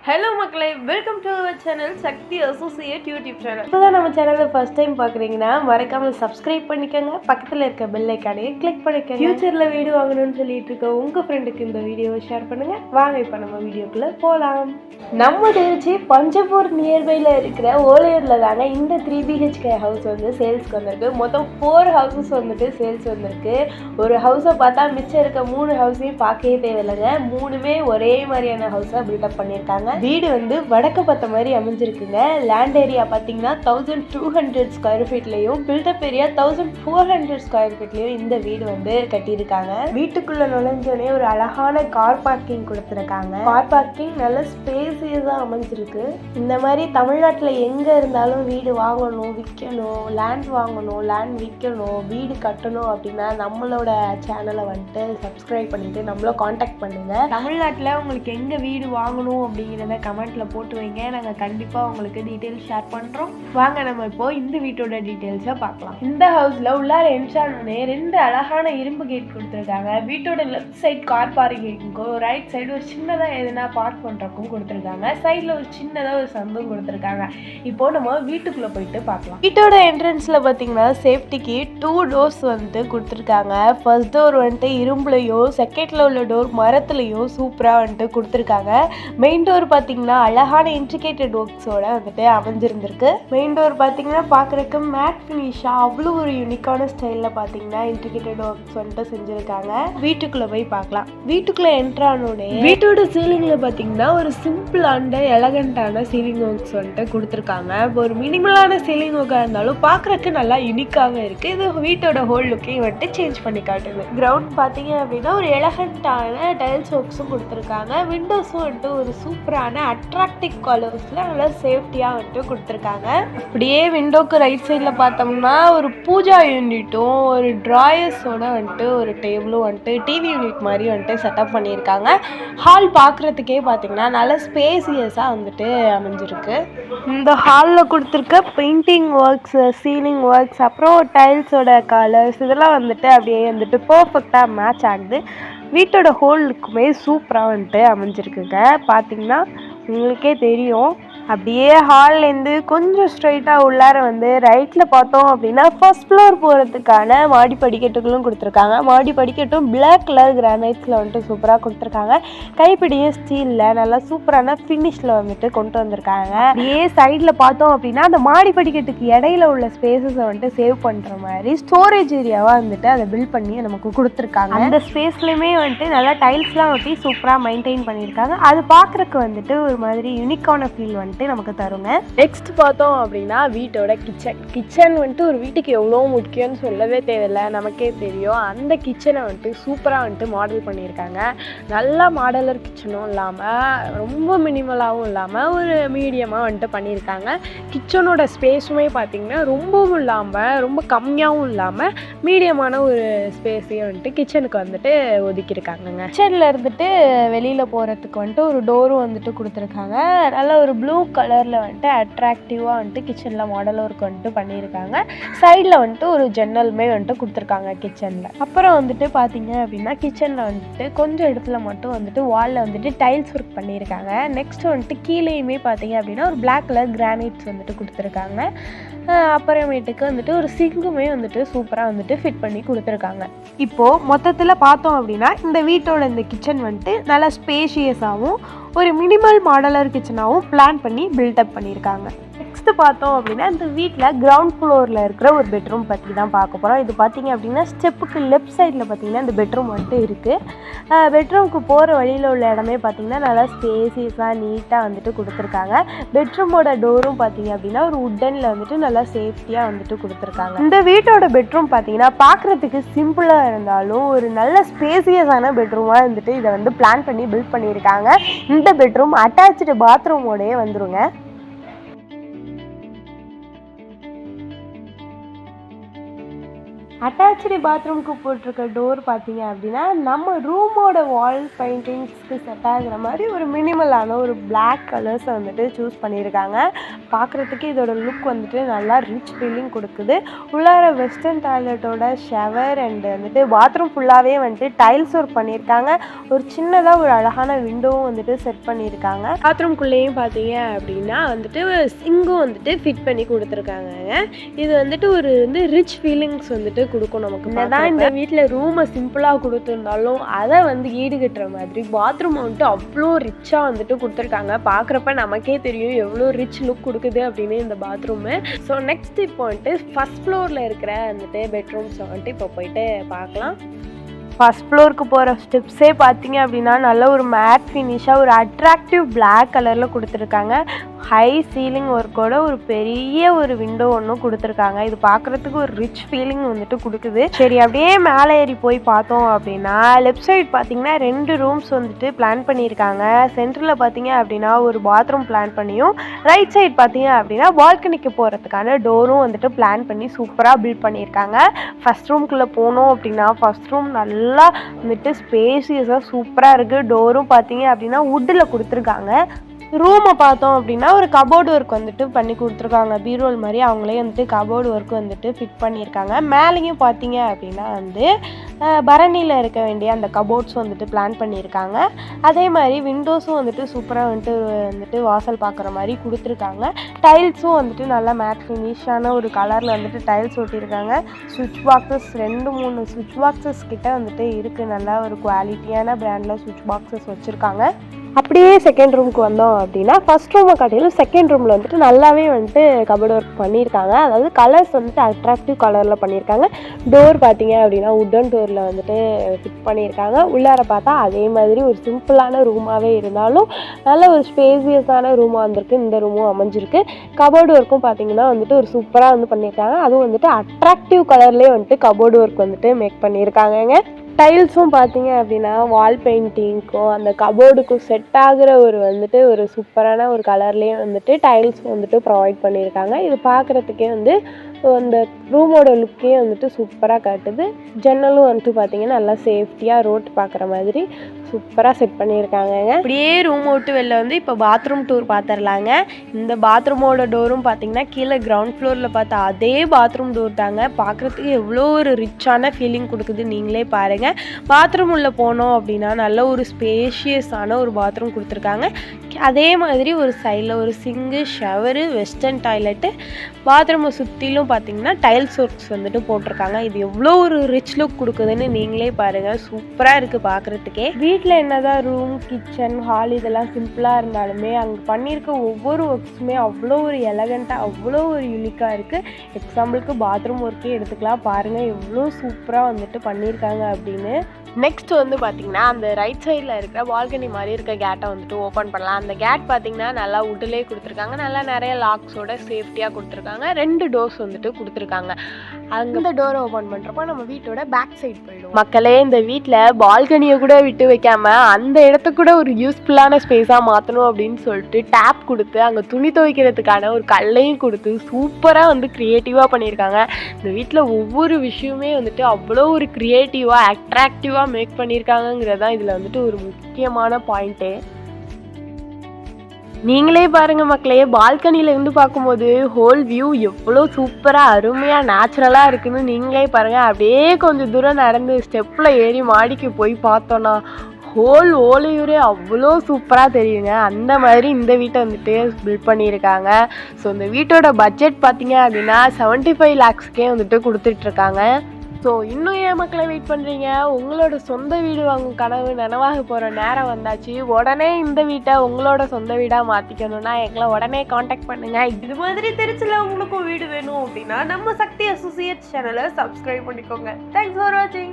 Hello மக்களே, welcome to our channel Sakthi associate YouTube channel. இப்போதான் நம்ம சேனலை ஃபர்ஸ்ட் டைம் பார்க்குறீங்கன்னா மறக்காமல் சப்ஸ்கிரைப் பண்ணிக்கோங்க. பக்கத்தில் இருக்க பெல் ஐக்கானையே கிளிக் பண்ணிக்கோங்க. ஃபியூச்சரில் வீடியோ வாங்கணும்னு சொல்லிட்டு இருக்க உங்கள் ஃப்ரெண்டுக்கு இந்த வீடியோவை ஷேர் பண்ணுங்கள். வாங்க இப்போ நம்ம வீடியோக்குள்ளே போகலாம். நம்ம திருச்சி பஞ்சப்பூர் நியர்பையில் இருக்கிற ஓலையூரில் தாங்க இந்த 3 BHK ஹவுஸ் வந்து சேல்ஸ்க்கு வந்திருக்கு. மொத்தம் 4 ஹவுசஸ் வந்துட்டு சேல்ஸ் வந்திருக்கு. ஒரு ஹவுஸை பார்த்தா மிச்சம் இருக்க 3 ஹவுஸையும் பார்க்கவே தேவையில்லைங்க. 3மே ஒரே மாதிரியான ஹவுஸை பில்டப் பண்ணியிருக்காங்க. வீடு வந்து வடக்கு பார்த்த மாதிரி அமைஞ்சிருக்குங்க. லேண்ட் ஏரியா பார்த்தீங்கன்னா 1200 ஸ்கொயர் ஃபீட்லையும் பில்டப் ஏரியா 1400 ஸ்கொயர் ஃபீட்லையும் இந்த வீடு வந்து கட்டியிருக்காங்க. வீட்டுக்குள்ள நுழைஞ்சோடனே ஒரு அழகான கார் பார்க்கிங் கொடுத்துருக்காங்க. கார் பார்க்கிங் நல்ல ஸ்பேசியஸா அமைஞ்சிருக்கு. இந்த மாதிரி தமிழ்நாட்டில் எங்க இருந்தாலும் வீடு வாங்கணும், விற்கணும், லேண்ட் வாங்கணும், லேண்ட் விற்கணும், வீடு கட்டணும் அப்படின்னா நம்மளோட சேனலை வந்துட்டு சப்ஸ்கிரைப் பண்ணிட்டு நம்மள காண்டாக்ட் பண்ணுங்க. தமிழ்நாட்டில் உங்களுக்கு எங்க வீடு வாங்கணும் அப்படிங்கிற கமெண்ட்ல போட்டு வைங்க. நாங்கள் கண்டிப்பாக உங்களுக்கு டீட்டெயில்ஸ் ஷேர் பண்ணுறோம். வாங்க நம்ம இப்போ இந்த வீட்டோட டீட்டெயில்ஸை பார்க்கலாம். இந்த ஹவுஸில் உள்ளார என்ட்ரானே 2 அழகான இரும்பு கேட் கொடுத்துருக்காங்க. வீட்டோட லெஃப்ட் சைட் கார் பார்க்கிங்கும், ரைட் சைடு ஒரு சின்னதாக எதுனா பார்க் பண்ணுறக்கும் கொடுத்துருக்காங்க. சைடில் ஒரு சின்னதாக ஒரு சந்தும் கொடுத்துருக்காங்க. இப்போ நம்ம வீட்டுக்குள்ளே போயிட்டு பார்க்கலாம். வீட்டோட என்ட்ரன்ஸில் பார்த்தீங்கன்னா சேஃப்டிக்கு 2 டோர்ஸ் வந்துட்டு கொடுத்துருக்காங்க. ஃபர்ஸ்ட் டோர் வந்துட்டு இரும்புலையும், செகண்டில் உள்ள டோர் மரத்துலையும் சூப்பராக வந்துட்டு கொடுத்துருக்காங்க. மெயின் டோர் பார்த்தீங்கன்னா அழகான இன்ட்ரிகேட்டட் ஒர்க்ஸோட வந்துட்டு அமைஞ்சிருந்திருக்கு. மெயின் டோர் பார்த்தீங்கன்னா பார்க்குறதுக்கு மேட் ஃபினிஷாக அவ்வளோ ஒரு யூனிக்கான ஸ்டைலில் பார்த்தீங்கன்னா இன்ட்ரிகேட்டட் ஒர்க்ஸ் வந்துட்டு செஞ்சுருக்காங்க. வீட்டுக்குள்ளே போய் பார்க்கலாம். வீட்டுக்குள்ளே என்ட்ரானோடனே வீட்டோட சீலிங்கில் பார்த்தீங்கன்னா ஒரு சிம்பிள் அண்ட் எலகண்டான சீலிங் ஒர்க்ஸ் வந்துட்டு கொடுத்துருக்காங்க. இப்போ ஒரு மினிமலான சீலிங் ஒர்க்காக இருந்தாலும் பார்க்குறதுக்கு நல்லா யூனிக்காக இருக்குது. இது வீட்டோட ஹோல் லுக்கையும் வந்துட்டு சேஞ்ச் பண்ணி காட்டுது. கிரவுண்ட் பார்த்தீங்க அப்படின்னா ஒரு எலகண்டான டைல்ஸ் ஒர்க்ஸும் கொடுத்துருக்காங்க. விண்டோஸும் வந்துட்டு ஒரு சூப்பரான அட்ராக்டிவ் கலர்ஸில் நல்லா சேஃப்டியாக வந்துட்டு கொடுத்துருக்காங்க. அப்படியே விண்டோக்கு ரைட் சைடில் பார்த்தோம்னா ஒரு பூஜா யூனிட்டும் ஒரு ட்ராயர்ஸோட வந்துட்டு ஒரு டேபிளும் வந்துட்டு டிவி யூனிட் மாதிரி வந்துட்டு செட்டப் பண்ணியிருக்காங்க. ஹால் பார்க்குறதுக்கே பார்த்தீங்கன்னா நல்லா ஸ்பேசியஸாக வந்துட்டு அமைஞ்சிருக்கு. இந்த ஹாலில் கொடுத்துருக்க பெயிண்டிங் ஒர்க்ஸ், சீலிங் ஒர்க்ஸ், அப்புறம் டைல்ஸோட கலர்ஸ் இதெல்லாம் வந்துட்டு அப்படியே வந்துட்டு பர்ஃபெக்டாக மேட்ச் ஆகுது. வீட்டோட ஹோலுக்குமே சூப்பராக வந்துட்டு அமைஞ்சிருக்குங்க. பார்த்தீங்கன்னா உங்களுக்கே தெரியும். அப்படியே ஹால்லேருந்து கொஞ்சம் ஸ்ட்ரைட்டாக உள்ளார வந்து ரைட்டில் பார்த்தோம் அப்படின்னா ஃபர்ஸ்ட் ஃப்ளோர் போகிறதுக்கான மாடி படிக்கட்டுகளும் கொடுத்துருக்காங்க. மாடி படிக்கட்டும் பிளாக் கலர் கிரானைட்ஸில் வந்துட்டு சூப்பராக கொடுத்துருக்காங்க. கைப்பிடியும் ஸ்டீலில் நல்லா சூப்பரான ஃபினிஷில் வந்துட்டு கொண்டு வந்திருக்காங்க. அப்படியே சைடில் பார்த்தோம் அப்படின்னா அந்த மாடி படிக்கட்டுக்கு இடையில உள்ள ஸ்பேஸஸை வந்துட்டு சேவ் பண்ணுற மாதிரி ஸ்டோரேஜ் ஏரியாவாக வந்துட்டு அதை பில்ட் பண்ணி நமக்கு கொடுத்துருக்காங்க. அந்த ஸ்பேஸ்லையுமே வந்துட்டு நல்லா டைல்ஸ்லாம் ஒட்டி சூப்பராக மெயின்டைன் பண்ணியிருக்காங்க. அது பார்க்குறக்கு வந்துட்டு ஒரு மாதிரி யூனிக்கான ஃபீல் வந்துட்டு நமக்கு தருங்க. நெக்ஸ்ட் பார்த்தோம் அப்படின்னா வீட்டோட கிச்சன் வந்துட்டு ஒரு வீட்டுக்கு எவ்வளோ முக்கியம்னு சொல்லவே தேவையில்லை, நமக்கே தெரியும். அந்த கிச்சனை வந்துட்டு சூப்பராக வந்துட்டு மாடல் பண்ணியிருக்காங்க. நல்லா மாடலர் கிச்சனும் இல்லாமல் ரொம்ப மினிமலாகவும் இல்லாமல் ஒரு மீடியமாக வந்துட்டு பண்ணியிருக்காங்க. கிச்சனோட ஸ்பேஸுமே பார்த்திங்கன்னா ரொம்பவும் இல்லாமல் ரொம்ப கம்மியாகவும் இல்லாமல் மீடியமான ஒரு ஸ்பேஸையும் வந்துட்டு கிச்சனுக்கு வந்துட்டு ஒதுக்கியிருக்காங்கங்க. கிச்சனில் இருந்துட்டு வெளியில் போகிறதுக்கு வந்துட்டு ஒரு டோரும் வந்துட்டு கொடுத்துருக்காங்க. நல்ல ஒரு ப்ளூ கலரில் வந்துட்டு அட்ராக்டிவாக வந்துட்டு கிச்சனில் மாடல் ஒர்க் வந்துட்டு பண்ணியிருக்காங்க. சைடில் வந்துட்டு ஒரு ஜன்னலுமே வந்துட்டு கொடுத்துருக்காங்க கிச்சனில். அப்புறம் வந்துட்டு பார்த்தீங்க அப்படின்னா கிச்சனில் வந்துட்டு கொஞ்சம் இடத்துல மட்டும் வந்துட்டு வாலில் வந்துட்டு டைல்ஸ் ஒர்க் பண்ணியிருக்காங்க. நெக்ஸ்ட் வந்துட்டு கீழேயுமே பார்த்தீங்க அப்படின்னா ஒரு பிளாக் கலர் கிரானைட்ஸ் வந்துட்டு கொடுத்துருக்காங்க. அப்புறமேட்டுக்கு வந்துட்டு ஒரு சிங்குமே வந்துட்டு சூப்பராக வந்துட்டு ஃபிட் பண்ணி கொடுத்துருக்காங்க. இப்போது மொத்தத்தில் பார்த்தோம் அப்படின்னா இந்த வீட்டோட இந்த கிச்சன் வந்துட்டு நல்லா ஸ்பேஷியஸாகவும் ஒரு மினிமல் மாடலர் கிச்சனாகவும் பிளான் பண்ணி பில்டப் பண்ணியிருக்காங்க. நெக்ஸ்ட்டு பார்த்தோம் அப்படின்னா இந்த வீட்டில் கிரவுண்ட் ஃப்ளோரில் இருக்கிற ஒரு பெட்ரூம் பற்றி தான் பார்க்க போகிறோம். இது பார்த்தீங்க அப்படின்னா ஸ்டெப்புக்கு லெஃப்ட் சைடில் பார்த்தீங்கன்னா இந்த பெட்ரூம் வந்துட்டு இருக்குது. பெட்ரூமுக்கு போகிற வழியில் உள்ள இடமே பார்த்தீங்கன்னா நல்லா ஸ்பேசியஸாக நீட்டாக வந்துட்டு கொடுத்துருக்காங்க. பெட்ரூமோட டோரும் பார்த்தீங்க அப்படின்னா ஒரு உட்டனில் வந்துட்டு நல்லா சேஃப்டியாக வந்துட்டு கொடுத்துருக்காங்க. இந்த வீட்டோட பெட்ரூம் பார்த்தீங்கன்னா பார்க்குறதுக்கு சிம்பிளாக இருந்தாலும் ஒரு நல்ல ஸ்பேசியஸான பெட்ரூமாக வந்துட்டு இதை வந்து பிளான் பண்ணி பில்ட் பண்ணியிருக்காங்க. இந்த பெட்ரூம் அட்டாச்சு பாத்ரூமோடயே வந்துருங்க. அட்டாச்சு பாத்ரூமுக்கு போட்டிருக்க டோர் பார்த்தீங்க அப்படின்னா நம்ம ரூமோட வால் பெயிண்டிங்ஸ்க்கு செட் ஆகிற மாதிரி ஒரு மினிமலான ஒரு பிளாக் கலர்ஸை வந்துட்டு சூஸ் பண்ணியிருக்காங்க. பார்க்குறதுக்கு இதோட லுக் வந்துட்டு நல்லா ரிச் ஃபீலிங் கொடுக்குது. உள்ளார வெஸ்டர்ன் டாய்லெட்டோட ஷவர் அண்ட் வந்துட்டு பாத்ரூம் ஃபுல்லாகவே வந்துட்டு டைல்ஸ் ஒர்க் பண்ணியிருக்காங்க. ஒரு சின்னதாக ஒரு அழகான விண்டோவும் வந்துட்டு செட் பண்ணியிருக்காங்க. பாத்ரூம்குள்ளேயும் பார்த்தீங்க அப்படின்னா வந்துட்டு சிங்கும் வந்துட்டு ஃபிட் பண்ணி கொடுத்துருக்காங்க. இது வந்துட்டு ஒரு ரிச் ஃபீலிங்ஸ் வந்துட்டு கொடுக்கும் நமக்கு. என்னதான் இந்த வீட்டில் ரூமை சிம்பிளாக கொடுத்துருந்தாலும் அதை ஈடுகட்டுற மாதிரி பாத்ரூம் வந்துட்டு அவ்வளோ ரிச்சாக வந்துட்டு கொடுத்துருக்காங்க. பார்க்குறப்ப நமக்கே தெரியும் எவ்வளோ ரிச் லுக் கொடுக்குது அப்படின்னு இந்த பாத்ரூமு. ஸோ நெக்ஸ்ட் இப்போ வந்துட்டு ஃபர்ஸ்ட் ஃப்ளோரில் இருக்கிற வந்துட்டு பெட்ரூம்ஸை வந்துட்டு இப்போ போயிட்டு பார்க்கலாம். ஃபர்ஸ்ட் ஃப்ளோருக்கு போகிற ஸ்டெப்ஸே பார்த்தீங்க அப்படின்னா நல்ல ஒரு மேட் ஃபினிஷாக ஒரு அட்ராக்டிவ் பிளாக் கலரில் கொடுத்துருக்காங்க. ஹை சீலிங் ஒர்க்கோட ஒரு பெரிய ஒரு விண்டோ ஒன்றும் கொடுத்துருக்காங்க. இது பார்க்குறதுக்கு ஒரு ரிச் ஃபீலிங் வந்துட்டு கொடுக்குது. சரி, அப்படியே மேலே ஏறி போய் பார்த்தோம் அப்படின்னா லெஃப்ட் சைட் பார்த்தீங்கன்னா 2 ரூம்ஸ் வந்துட்டு பிளான் பண்ணியிருக்காங்க. சென்டரில் பார்த்தீங்க அப்படின்னா ஒரு பாத்ரூம் பிளான் பண்ணியும், ரைட் சைட் பார்த்தீங்க அப்படின்னா பால்கனிக்கு போகிறதுக்கான டோரும் வந்துட்டு பிளான் பண்ணி சூப்பராக பில்ட் பண்ணியிருக்காங்க. ஃபர்ஸ்ட் ரூம்குள்ளே போனோம் அப்படின்னா ஃபர்ஸ்ட் ரூம் நல்லா வந்துட்டு ஸ்பேசியஸாக சூப்பராக இருக்குது. டோரும் பார்த்தீங்க அப்படின்னா வுட்டில் கொடுத்துருக்காங்க. ரூமை பார்த்தோம் அப்படின்னா ஒரு கபோர்டு ஒர்க் வந்துட்டு பண்ணி கொடுத்துருக்காங்க. பீரோல் மாதிரி அவங்களே வந்துட்டு கபோர்டு ஒர்க் வந்துட்டு ஃபிட் பண்ணியிருக்காங்க. மேலேயும் பார்த்தீங்க அப்படின்னா பரணியில் இருக்க வேண்டிய அந்த கபோர்ட்ஸ் வந்துட்டு பிளான் பண்ணியிருக்காங்க. அதே மாதிரி விண்டோஸும் வந்துட்டு சூப்பராக வந்துட்டு வாசல் பார்க்குற மாதிரி கொடுத்துருக்காங்க. டைல்ஸும் வந்துட்டு நல்லா மேட் ஃபினிஷான ஒரு கலரில் வந்துட்டு டைல்ஸ் ஒட்டியிருக்காங்க. சுவிட்ச் பாக்ஸஸ் 2-3 சுவிட்ச் பாக்ஸஸ் கிட்ட வந்துட்டு இருக்குது. நல்லா ஒரு குவாலிட்டியான பிராண்டில் சுவிட்ச் பாக்ஸஸ் வச்சுருக்காங்க. அப்படியே செகண்ட் ரூமுக்கு வந்தோம் அப்படின்னா ஃபர்ஸ்ட் ரூமை காட்டிலும் செகண்ட் ரூமில் வந்துட்டு நல்லாவே வந்துட்டு கபோர்டு ஒர்க் பண்ணியிருக்காங்க. அதாவது கலர்ஸ் வந்துட்டு அட்ராக்டிவ் கலரில் பண்ணியிருக்காங்க. டோர் பார்த்தீங்க அப்படின்னா உட்டன் டோரில் வந்துட்டு ஃபிட் பண்ணியிருக்காங்க. உள்ளார பார்த்தா அதே மாதிரி ஒரு சிம்பிளான ரூமாகவே இருந்தாலும் நல்ல ஒரு ஸ்பேசியஸான ரூமாக வந்திருக்கு. இந்த ரூமும் அமைஞ்சிருக்கு. கபோர்டு ஒர்க்கும் பார்த்தீங்கன்னா வந்துட்டு ஒரு சூப்பராக பண்ணியிருக்காங்க. அதுவும் வந்துட்டு அட்ராக்டிவ் கலர்லேயே வந்துட்டு கபோர்டு ஒர்க் வந்துட்டு மேக் பண்ணியிருக்காங்கங்க. டைல்ஸும் பார்த்தீங்க அப்படின்னா வால் பெயிண்டிங்க்கும் அந்த கபோர்டுக்கும் செட் ஆகிற ஒரு சூப்பரான ஒரு கலர்லேயே வந்துட்டு டைல்ஸும் வந்துட்டு ப்ரொவைட் பண்ணியிருக்காங்க. இது பார்க்குறதுக்கே அந்த ரூமோட லுக்கே வந்துட்டு சூப்பராக காட்டுது. ஜன்னலும் வந்துட்டு பார்த்தீங்கன்னா நல்லா சேஃப்டியாக ரோட் பார்க்குற மாதிரி சூப்பராக செட் பண்ணியிருக்காங்க. அப்படியே ரூம் விட்டு வெளில இப்போ பாத்ரூம் டூர் பார்த்துடலாங்க. இந்த பாத்ரூமோட டோரும் பார்த்தீங்கன்னா கீழே கிரவுண்ட் ஃப்ளோரில் பார்த்தா அதே பாத்ரூம் டோர் தாங்க. பார்க்குறதுக்கு எவ்வளோ ஒரு ரிச்சான ஃபீலிங் கொடுக்குது நீங்களே பாருங்கள். பாத்ரூம் உள்ளே போனோம் அப்படின்னா நல்ல ஒரு ஸ்பேஷியஸான ஒரு பாத்ரூம் கொடுத்துருக்காங்க. அதே மாதிரி ஒரு சைடில் ஒரு சிங்கு, ஷவரு, வெஸ்டர்ன் டாய்லெட்டு, பாத்ரூமை சுற்றிலும் பார்த்தீங்கன்னா டைல்ஸ் ஒர்க்ஸ் வந்துட்டு போட்டிருக்காங்க. இது எவ்வளோ ஒரு ரிச் லுக் கொடுக்குதுன்னு நீங்களே பாருங்கள். சூப்பராக இருக்குது பார்க்குறதுக்கே. வீட்டில் என்னதான் ரூம், கிச்சன், ஹால் இதெல்லாம் சிம்பிளாக இருந்தாலுமே அங்கே பண்ணியிருக்க ஒவ்வொரு ஒர்க்ஸுமே அவ்வளோ ஒரு எலகண்ட்டாக அவ்வளோ ஒரு யூனிக்காக இருக்குது. எக்ஸாம்பிளுக்கு பாத்ரூம் ஒர்க்கே எடுத்துக்கலாம். பாருங்கள் எவ்வளோ சூப்பராக வந்துட்டு பண்ணியிருக்காங்க அப்படின்னு. நெக்ஸ்ட் பார்த்தீங்கன்னா அந்த ரைட் சைடில் இருக்கிற பால்கனி மாதிரி இருக்க கேட்டை வந்துட்டு ஓப்பன் பண்ணலாம். அந்த கேட் பார்த்தீங்கன்னா நல்லா உட்டிலே கொடுத்துருக்காங்க. நல்லா நிறைய லாக்ஸோட சேஃப்டியாக கொடுத்துருக்காங்க. 2 டோர்ஸ் வந்துட்டு கொடுத்துருக்காங்க. அந்த டோரை ஓப்பன் பண்ணுறப்போ நம்ம வீட்டோட பேக் சைட் போயிடும். மக்களே, இந்த வீட்டில் பால்கனியை கூட விட்டு வைக்காம அந்த இடத்த கூட ஒரு யூஸ்ஃபுல்லான ஸ்பேஸாக மாற்றணும் அப்படின்னு சொல்லிட்டு டேப் கொடுத்து அங்கே துணி துவைக்கிறதுக்கான ஒரு கல்லையும் கொடுத்து சூப்பராக க்ரியேட்டிவாக பண்ணியிருக்காங்க. இந்த வீட்டில் ஒவ்வொரு விஷயமே வந்துட்டு அவ்வளோ ஒரு க்ரியேட்டிவாக அட்ராக்டிவாக மேக் பண்ணியிருக்காங்கிறது தான் இதில் வந்துட்டு ஒரு முக்கியமான பாயிண்ட்டே. நீங்களே பாருங்க மக்களே, பால்கனியில இருந்து பார்க்கும்போது ஹோல் வியூ எவ்வளோ சூப்பராக அருமையாக நேச்சுரலாக இருக்குன்னு நீங்களே பாருங்கள். அப்படியே கொஞ்சம் தூரம் நடந்து ஸ்டெப்பில் ஏறி மாடிக்கு போய் பார்த்தோன்னா ஹோல் ஓலையூரே அவ்வளோ சூப்பராக தெரியுங்க. அந்த மாதிரி இந்த வீட்டை வந்துட்டு பில்ட் பண்ணியிருக்காங்க. ஸோ இந்த வீட்டோட பட்ஜெட் பார்த்தீங்க அப்படின்னா 75 lakhsக்கே வந்துட்டு கொடுத்துட்ருக்காங்க. ஸோ இன்னும் ஏன் மக்களை வெயிட் பண்ணுறீங்க? உங்களோட சொந்த வீடு வாங்கும் கனவு நனவாக போகிற நேரம் வந்தாச்சு. உடனே இந்த வீட்டை உங்களோட சொந்த வீடாக மாற்றிக்கணும்னா எங்களை உடனே காண்டாக்ட் பண்ணுங்கள். இது மாதிரி திருச்சியில் உங்களுக்கும் வீடு வேணும் அப்படின்னா நம்ம சக்தி அசோசியேட் சேனலை சப்ஸ்கிரைப் பண்ணிக்கோங்க. தேங்க்ஸ் ஃபார் வாட்சிங்.